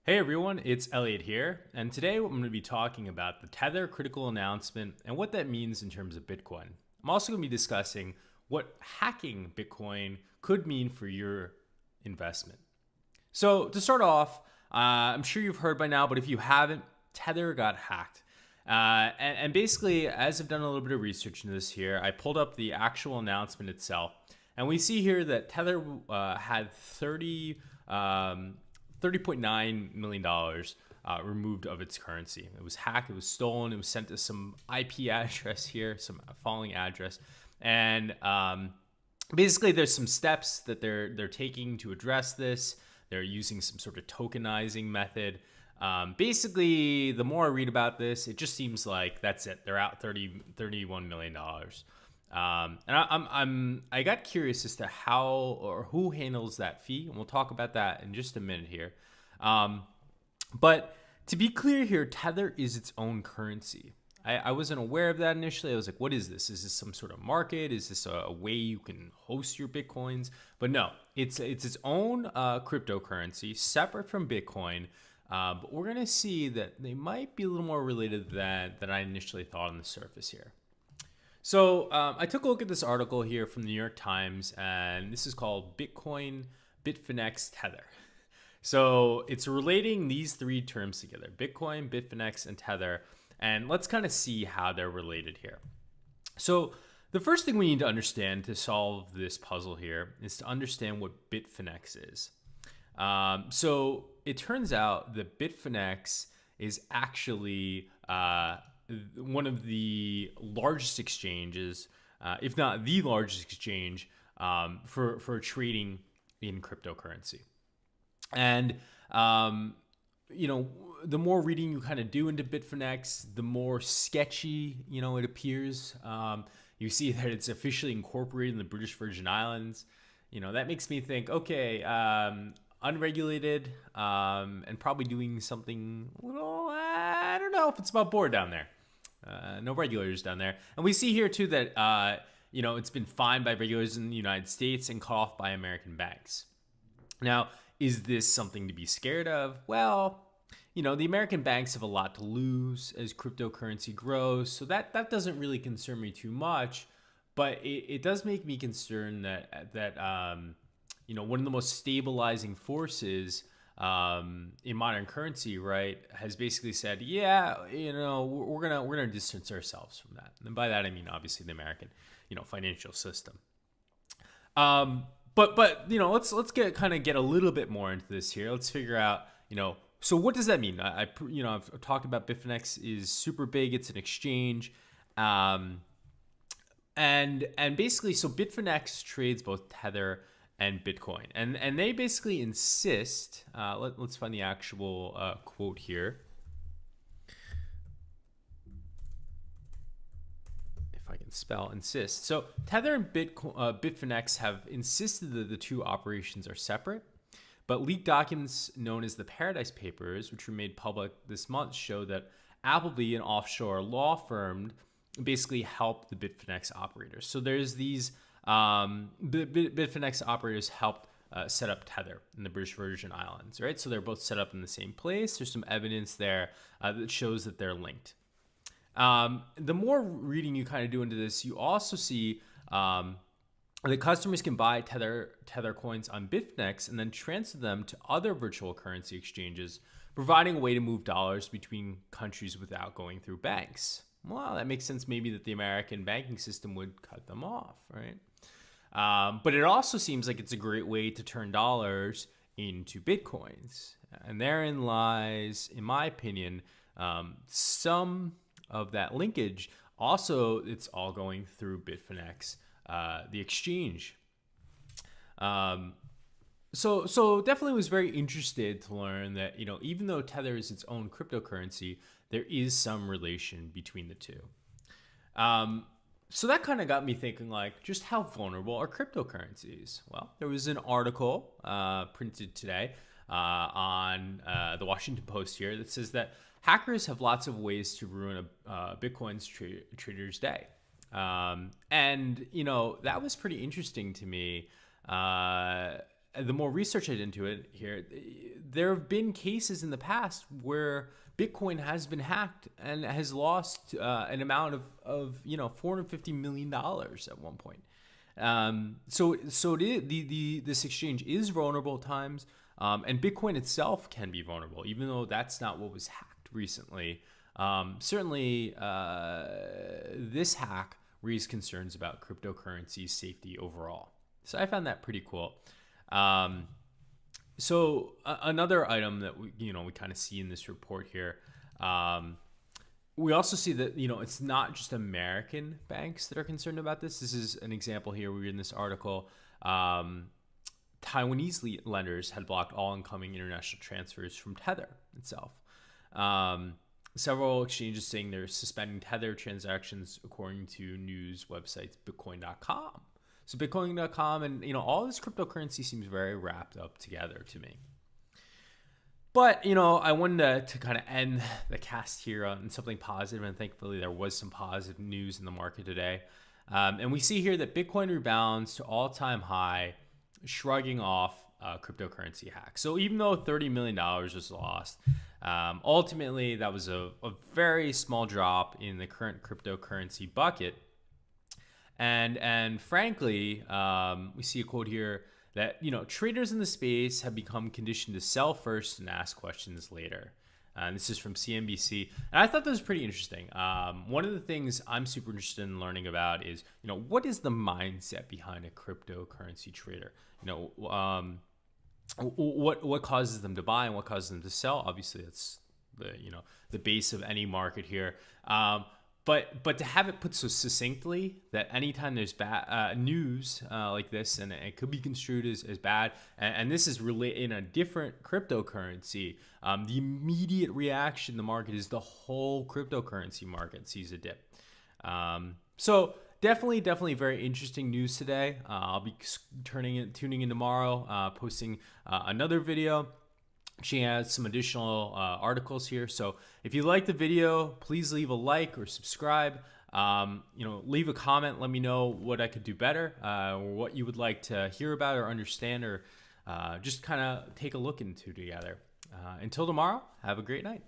Hey everyone, it's Elliot here, and today I'm going to be talking about the Tether critical announcement and what that means in terms of Bitcoin. I'm also going to be discussing what hacking Bitcoin could mean for your investment. So, to start off, I'm sure you've heard by now, but if you haven't, Tether got hacked. And basically, as I've done a little bit of research into this here, I pulled up the actual announcement itself, and we see here that Tether had $30.9 million removed of its currency. It was hacked, it was stolen, it was sent to some IP address here, some following address. And basically, there's some steps that they're taking to address this. They're using some sort of tokenizing method. Basically, the more I read about this, it just seems like that's it. They're out $31 million. And I got curious as to how or who handles that fee, and we'll talk about that in just a minute here. But to be clear here, Tether is its own currency. I wasn't aware of that initially. I was like, what is this? Is this some sort of market? Is this a way you can host your Bitcoins? But no, it's its own cryptocurrency, separate from Bitcoin. But we're going to see that they might be a little more related than I initially thought on the surface here. So I took a look at this article here from the New York Times, and this is called Bitcoin, Bitfinex, Tether. So it's relating these three terms together: Bitcoin, Bitfinex, and Tether. And let's kind of see how they're related here. So the first thing we need to understand to solve this puzzle here is to understand what Bitfinex is. So it turns out that Bitfinex is actually one of the largest exchanges, if not the largest exchange, for trading in cryptocurrency. And the more reading you kind of do into Bitfinex, the more sketchy it appears. You see that it's officially incorporated in the British Virgin Islands. That makes me think, okay, unregulated, and probably doing something a little, I don't know if it's about board down there. No regulators down there. And we see here too that it's been fined by regulators in the United States and cut off by American banks. Now, is this something to be scared of? Well, the American banks have a lot to lose as cryptocurrency grows, so that doesn't really concern me too much. But it does make me concerned that one of the most stabilizing forces in modern currency, right, has basically said, yeah, we're gonna distance ourselves from that. And by that I mean obviously the American, financial system. But let's get a little bit more into this here. Let's figure out, so what does that mean? I've talked about Bitfinex is super big. It's an exchange, and basically, so Bitfinex trades both Tether and Bitcoin, and they basically insist. Let's find the actual quote here. If I can spell insist. So Tether and Bitfinex have insisted that the two operations are separate, but leaked documents known as the Paradise Papers, which were made public this month, show that Appleby, an offshore law firm, basically helped the Bitfinex operators. So there's these Bitfinex operators helped set up Tether in the British Virgin Islands, right? So they're both set up in the same place. There's some evidence there that shows that they're linked. The more reading you kind of do into this, you also see that customers can buy Tether coins on Bitfinex and then transfer them to other virtual currency exchanges, providing a way to move dollars between countries without going through banks. Well, that makes sense maybe that the American banking system would cut them off, right? But it also seems like it's a great way to turn dollars into Bitcoins. And therein lies, in my opinion, some of that linkage. Also, it's all going through Bitfinex, the exchange. So definitely was very interested to learn that, even though Tether is its own cryptocurrency, there is some relation between the two. So that kind of got me thinking, like, just how vulnerable are cryptocurrencies? Well, there was an article printed today on the Washington Post here that says that hackers have lots of ways to ruin a Bitcoin's trader's day. And, that was pretty interesting to me. the more research I did into it here, there have been cases in the past where Bitcoin has been hacked and has lost an amount of $450 million at one point. So this exchange is vulnerable at times, and Bitcoin itself can be vulnerable, even though that's not what was hacked recently. Certainly, this hack raised concerns about cryptocurrency safety overall. So I found that pretty cool. Another item that we kind of see in this report here, we also see that it's not just American banks that are concerned about this. This is an example here. We read in this article, Taiwanese lenders had blocked all incoming international transfers from Tether itself. Several exchanges saying they're suspending Tether transactions, according to news websites Bitcoin.com. So Bitcoin.com and all this cryptocurrency seems very wrapped up together to me. But I wanted to kind of end the cast here on something positive, and thankfully there was some positive news in the market today. And we see here that Bitcoin rebounds to all-time high, shrugging off cryptocurrency hack. So even though $30 million was lost, ultimately that was a very small drop in the current cryptocurrency bucket. And frankly, we see a quote here that traders in the space have become conditioned to sell first and ask questions later. And this is from CNBC, and I thought that was pretty interesting. One of the things I'm super interested in learning about is what is the mindset behind a cryptocurrency trader? What causes them to buy and what causes them to sell? Obviously, that's the base of any market here. But to have it put so succinctly that anytime there's bad news like this, and it could be construed as bad, and this is really in a different cryptocurrency, the immediate reaction in the market is the whole cryptocurrency market sees a dip. So definitely very interesting news today. I'll be tuning in tomorrow, posting another video. She has some additional articles here. So if you like the video, please leave a like or subscribe. Leave a comment. Let me know what I could do better, or what you would like to hear about or understand, or just kind of take a look into together. Until tomorrow, have a great night.